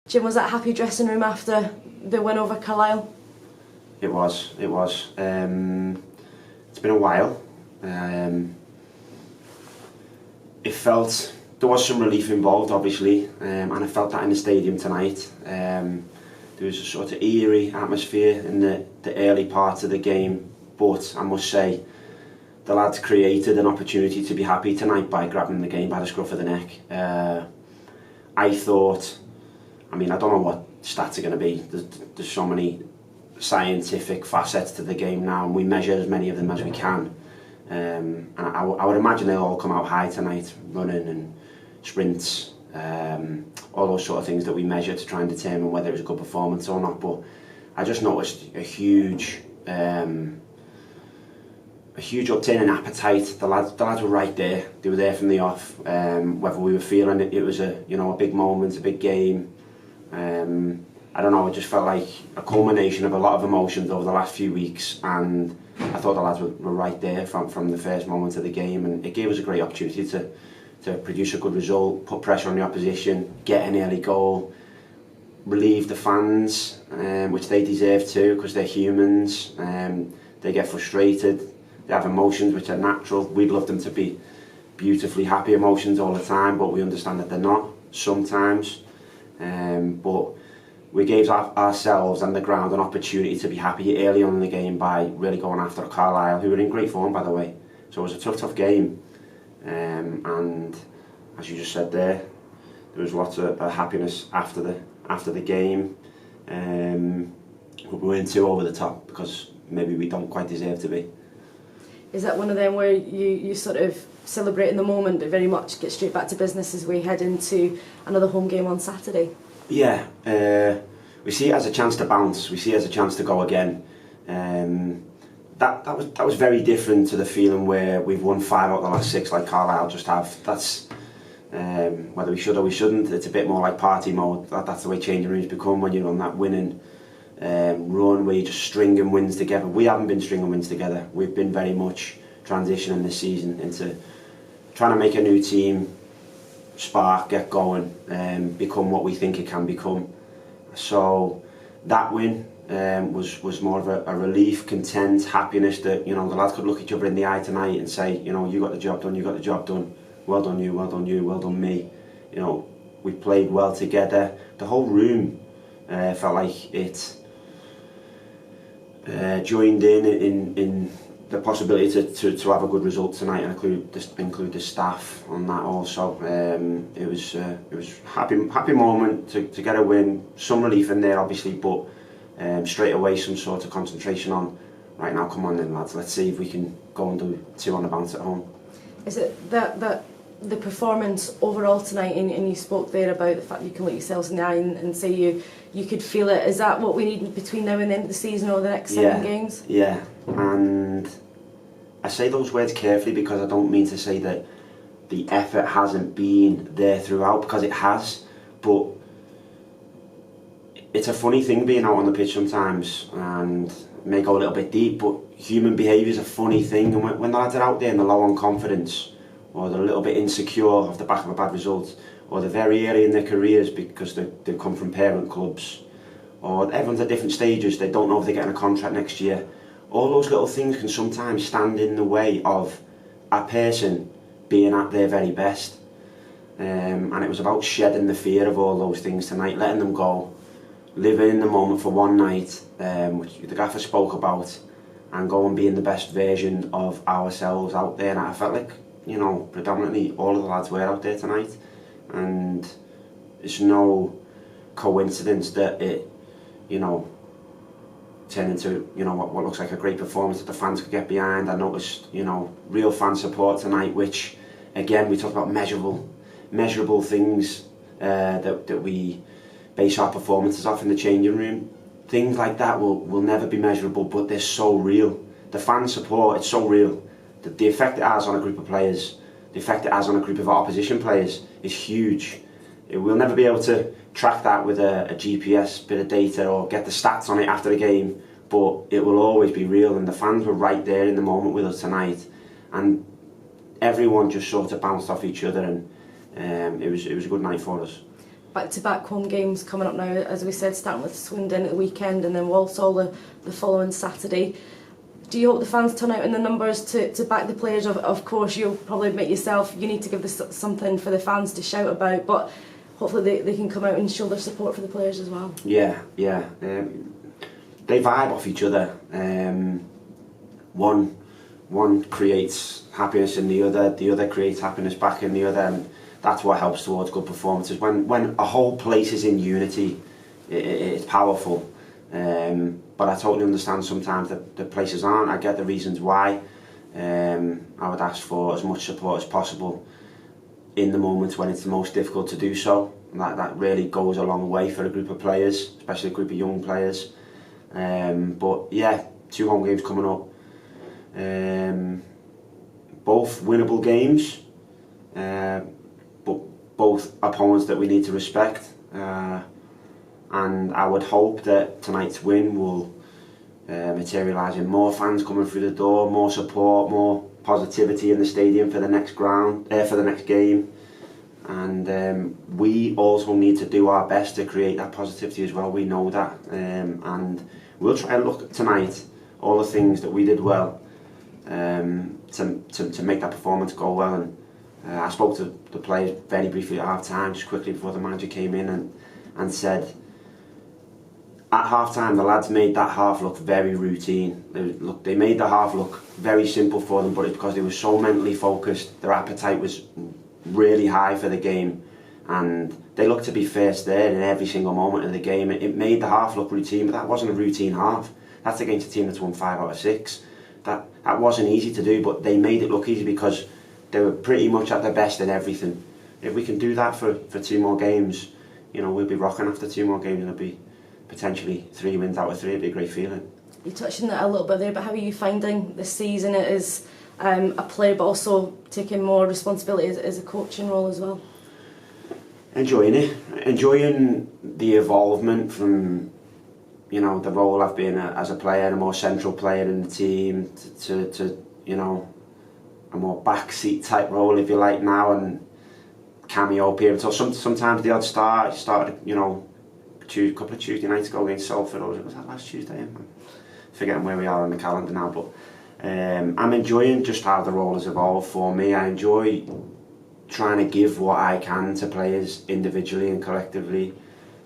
Jim, was that happy dressing room after the win over Carlisle? It was. It's been a while. It felt there was some relief involved, obviously, and I felt that in the stadium tonight. There was a sort of eerie atmosphere in the early part of the game, but I must say the lads created an opportunity to be happy tonight by grabbing the game by the scruff of the neck. I thought, I don't know what stats are going to be. There's so many scientific facets to the game now, and we measure as many of them as we can. And I would imagine they'll all come out high tonight, running and sprints, all those sort of things that we measure to try and determine whether it was a good performance or not. But I just noticed a huge upturn in appetite. The lads were right there. They were there from the off. Whether we were feeling it was a big moment, a big game. I don't know. It just felt like a culmination of a lot of emotions over the last few weeks, and I thought the lads were right there from the first moment of the game, and it gave us a great opportunity to produce a good result, put pressure on the opposition, get an early goal, relieve the fans, which they deserve too, because they're humans. They get frustrated. They have emotions which are natural. We'd love them to be beautifully happy emotions all the time, but we understand that they're not sometimes. But we gave ourselves and the ground an opportunity to be happy early on in the game by really going after Carlisle, who were in great form, by the way. So it was a tough game. And as you just said there was lots of happiness after the game. We weren't too over the top because maybe we don't quite deserve to be. Is that one of them where you sort of celebrate in the moment but very much get straight back to business as we head into another home game on Saturday? Yeah, we see it as a chance to bounce. We see it as a chance to go again. That was very different to the feeling where we've won 5 out of the last 6 like Carlisle just have. That's whether we should or we shouldn't. It's a bit more like party mode. That's the way changing rooms become when you're on that winning run where you're just stringing wins together. We haven't been stringing wins together. We've been very much transitioning this season into trying to make a new team, spark, get going, become what we think it can become. So that win was more of a relief, content, happiness that the lads could look each other in the eye tonight and say, you got the job done, you got the job done. Well done you, well done you, well done me. We played well together. The whole room felt like it joined in the possibility to have a good result tonight and include the staff on that also. It was happy moment to get a win. Some relief in there obviously, but straight away some sort of concentration on right now. Come on then lads, let's see if we can go and do 2 on the bounce at home. Is it that the performance overall tonight, and you spoke there about the fact you can look yourselves in the eye and say you could feel it, is that what we need between now and the end of the season or the next 7 games? Yeah, and I say those words carefully because I don't mean to say that the effort hasn't been there throughout, because it has, but it's a funny thing being out on the pitch sometimes, and it may go a little bit deep, but human behaviour is a funny thing, and when the lads are out there and they're low on confidence, or they're a little bit insecure off the back of a bad result, or they're very early in their careers because they come from parent clubs, or everyone's at different stages, they don't know if they're getting a contract next year. All those little things can sometimes stand in the way of a person being at their very best. And it was about shedding the fear of all those things tonight, letting them go, living in the moment for one night, which the gaffer spoke about, and go and be in the best version of ourselves out there. And I felt like, predominantly all of the lads were out there tonight, and it's no coincidence that it, turned into, what looks like a great performance that the fans could get behind. I noticed, real fan support tonight, which, again, we talked about measurable things that we base our performances off in the changing room. Things like that will never be measurable, but they're so real. The fan support, it's so real. The effect it has on a group of players, the effect it has on a group of opposition players is huge. We'll never be able to track that with a GPS bit of data or get the stats on it after the game, but it will always be real, and the fans were right there in the moment with us tonight, and everyone just sort of bounced off each other, and it was a good night for us. back-to-back home games coming up now, as we said, starting with Swindon at the weekend and then Walsall the following Saturday. Do you hope the fans turn out in the numbers to back the players? Of course, you'll probably admit yourself, you need to give this something for the fans to shout about, but hopefully they can come out and show their support for the players as well. Yeah. They vibe off each other. One creates happiness in the other creates happiness back in the other, and that's what helps towards good performances. When a whole place is in unity, it's powerful. But I totally understand sometimes that the places aren't. I get the reasons why. I would ask for as much support as possible in the moments when it's the most difficult to do so. That really goes a long way for a group of players, especially a group of young players. But yeah, 2 home games coming up. Both winnable games, but both opponents that we need to respect. And I would hope that tonight's win will materialise in more fans coming through the door, more support, more positivity in the stadium for the next game. And we also need to do our best to create that positivity as well. We know that, and we'll try and look tonight all the things that we did well to make that performance go well. And I spoke to the players very briefly at half time, just quickly before the manager came in, and said, at half time the lads made that half look very routine. They made the half look very simple for them, but it's because they were so mentally focused. Their appetite was really high for the game, and they looked to be first there in every single moment of the game. It made the half look routine, but that wasn't a routine half. That's against a team that's won 5 out of 6. That wasn't easy to do, but they made it look easy because they were pretty much at their best in everything. If we can do that for 2 more games, we'll be rocking after 2 more games, and it'll be potentially 3 wins out of 3. It'd be a great feeling. You touched on that a little bit there, but how are you finding this season? It is a player, but also taking more responsibility as a coaching role as well. Enjoying it, enjoying the evolvement from the role I've been as a player, a more central player in the team, to a more backseat type role, if you like, now, and cameo appearance. So sometimes the odd start. Started a couple of Tuesday nights ago against Salford, or was that last Tuesday? I'm forgetting where we are on the calendar now, but I'm enjoying just how the role has evolved for me. I enjoy trying to give what I can to players individually and collectively,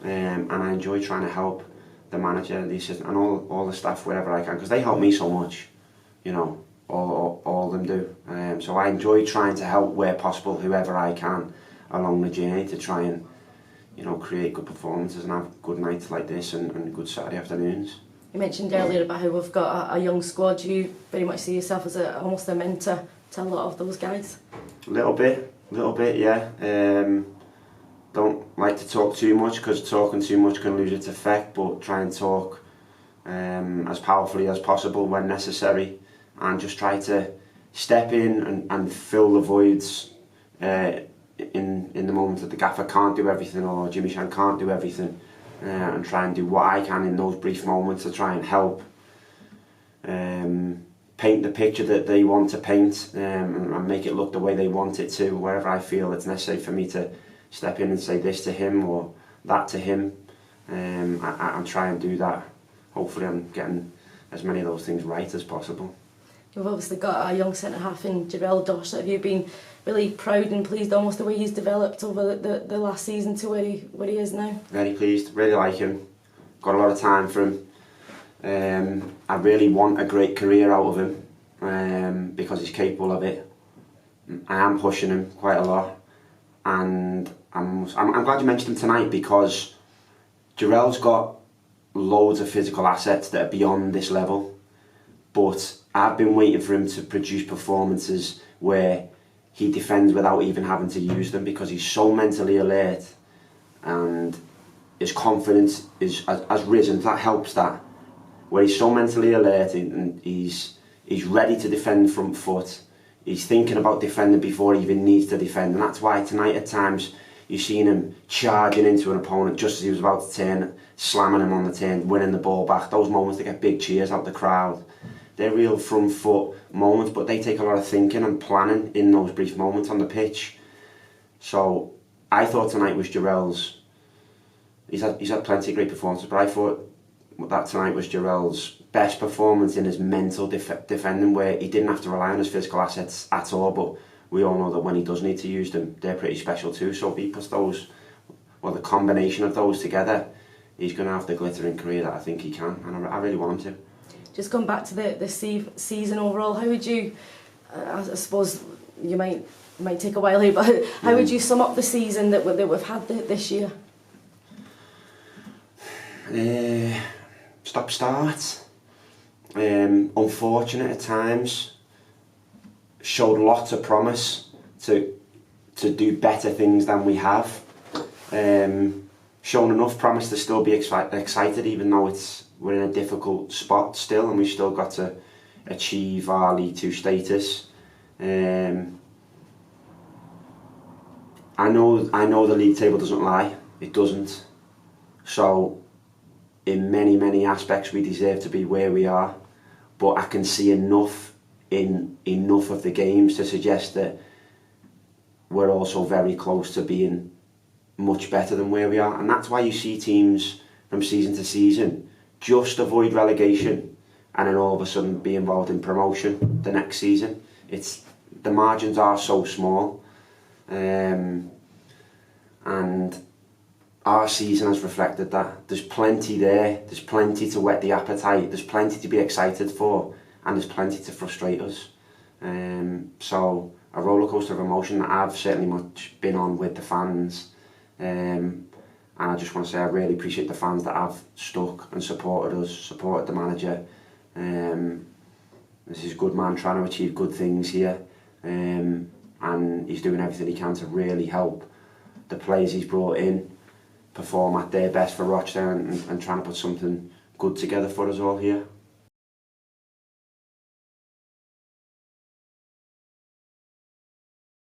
and I enjoy trying to help the manager, the assistant, and all the staff wherever I can, because they help me so much, all of them do. So I enjoy trying to help where possible, whoever I can along the journey, to try and create good performances and have good nights like this and good Saturday afternoons. You mentioned earlier about how we've got a young squad. Do you very much see yourself as almost a mentor to a lot of those guys? A little bit, yeah. Don't like to talk too much, because talking too much can lose its effect, but try and talk as powerfully as possible when necessary, and just try to step in and fill the voids in the moment that the gaffer can't do everything, or Jimmy Shan can't do everything, and try and do what I can in those brief moments to try and help paint the picture that they want to paint, and make it look the way they want it to, wherever I feel it's necessary for me to step in and say this to him or that to him. I'm trying to do that. Hopefully I'm getting as many of those things right as possible. You've obviously got a young centre-half in Jarell Dorset. Have you been really proud and pleased almost the way he's developed over the last season to where he is now? Very pleased, really like him. Got a lot of time for him. I really want a great career out of him, because he's capable of it. I am pushing him quite a lot, and I'm glad you mentioned him tonight, because Jarell's got loads of physical assets that are beyond this level, but I've been waiting for him to produce performances where he defends without even having to use them, because he's so mentally alert and his confidence has risen. That helps that, where he's so mentally alert and he's ready to defend front foot. He's thinking about defending before he even needs to defend, and that's why tonight at times you've seen him charging into an opponent just as he was about to turn, slamming him on the turn, winning the ball back. Those moments that get big cheers out the crowd. They're real front foot moments, but they take a lot of thinking and planning in those brief moments on the pitch. So I thought tonight was Jarell's he's had plenty of great performances, but I thought that tonight was Jarell's best performance in his mental defending, where he didn't have to rely on his physical assets at all, but we all know that when he does need to use them, they're pretty special too. So if he puts those, well, the combination of those together, he's going to have the glittering career that I think he can, and I really want him to. Just come back to the season overall, how would you, I suppose you might take a while here, but how would you sum up the season that we've had this year? Stop-start. Unfortunate at times. Showed lots of promise to do better things than we have. Shown enough promise to still be excited, even though we're in a difficult spot still, and we've still got to achieve our League 2 status. I know the league table doesn't lie. It doesn't. So in many aspects we deserve to be where we are, but I can see enough in enough of the games to suggest that we're also very close to being much better than where we are, and that's why you see teams from season to season just avoid relegation and then all of a sudden be involved in promotion the next season. The margins are so small, and our season has reflected that. There's plenty there, there's plenty to whet the appetite, there's plenty to be excited for, and there's plenty to frustrate us. So a roller coaster of emotion that I've certainly much been on with the fans, and I just want to say I really appreciate the fans that have stuck and supported us, supported the manager. This is a good man trying to achieve good things here, and he's doing everything he can to really help the players he's brought in perform at their best for Rochdale, and trying to put something good together for us all here.